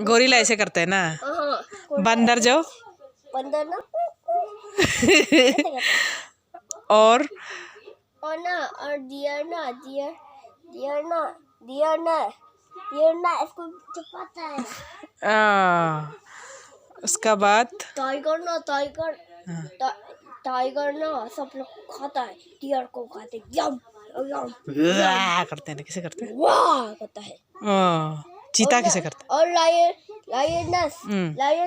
Gorilla ऐसे करते हैं ना। बंदर जो बंदर ना और ना और डियर ना इसको छुपाता है। उसका बाद टाइगर ना सब लोग खाता है, डियर को खाते यम यम करते हैं ना, किसे करते हैं? वाह करता है। चीता किसे करते हैं? और लायन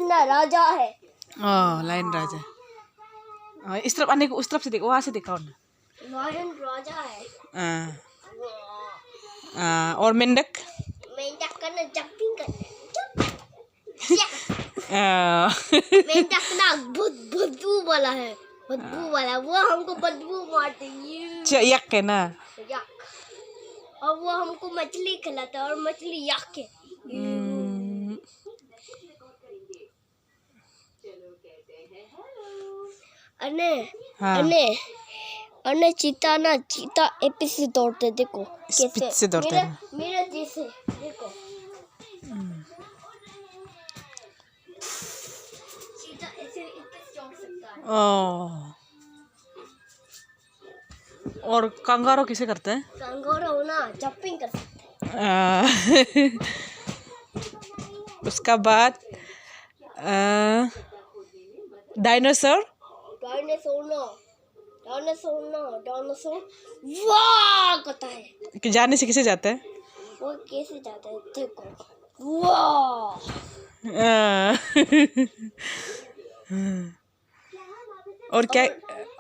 ना राजा है। लायन राजा। इस तरफ आने को, उस तरफ से देखो, वहां से दिखाओ ना। लायन राजा है। और मेंढक करना जंपिंग करना मेंढक ना बदबू वाला है, वो हमको बदबू मारते हैं। यक है ना। और वो हमको मछली खिलाता है और मछली यक है। अने चीता एपी से दौड़ते, देखो कैसे से दौड़ते हैं। मेरे जैसे देखो। चीता ऐसे दौड़ सकता है। और कंगारू किसे करते हैं? कंगारू ना जंपिंग कर सकते हैं। उसका बाद डायनासोर वाह करता है। कि जाने से किसे जाता है? वो कैसे जाता है देखो, वाह। और क्या?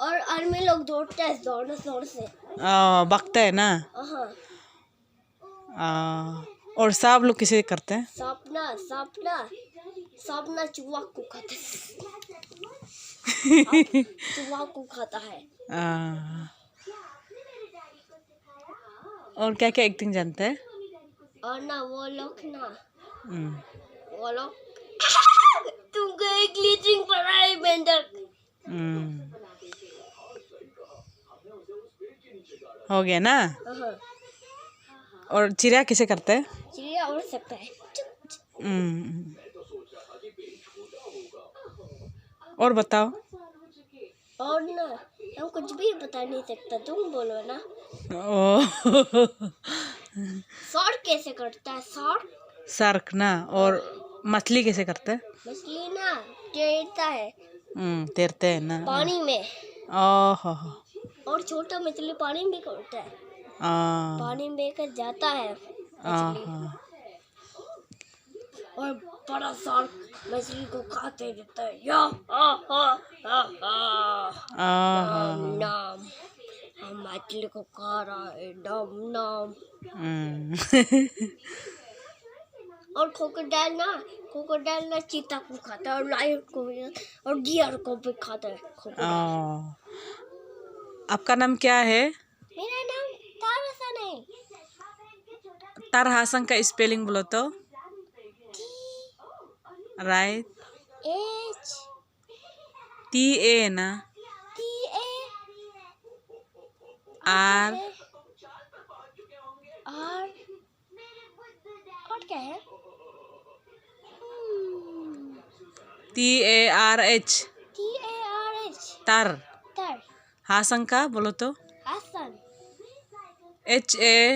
और आर्मी लोग दौड़ते हैं डायनासोर से। बकता है ना। और सांप लोग किसे करते हैं? सांप ना चूहा को खाता है। चूहा को खाता है। और क्या क्या एक्टिंग जानते हैं? और ना वो लोग तुमको एक ग्लिचिंग पड़ा है मेंढक। हो गया ना। और चिड़िया किसे करते हैं? चिड़िया उड़ सकता है। और बताओ। और ना हम कुछ भी बता नहीं सकता, तुम बोलो ना। शार्क कैसे करता है? शार्क ना। और मछली कैसे करते हैं? मछली ना तैरता है। तैरते हैं ना पानी में। ओहो। और छोटा मछली पानी में करता है। पानी में कर जाता है मछली। और बड़ा शार्क मछली को खाते रहता है। नाम हम मछली को खा रहा है, नाम। और क्रोकोडाइल ना चीता को खाता है और लायन को भी और डियर को भी खाता है। आपका नाम क्या है? मेरा नाम तारहसन है। तारहसन का स्पेलिंग बोलो तो। राइट। TA ना। R और क्या है? TARH। तर। हासन का बोलो तो। हासन। HASSANG।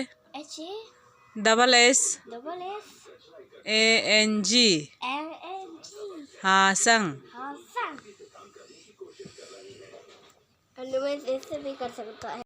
हासन। ऐसे भी कर सकता है।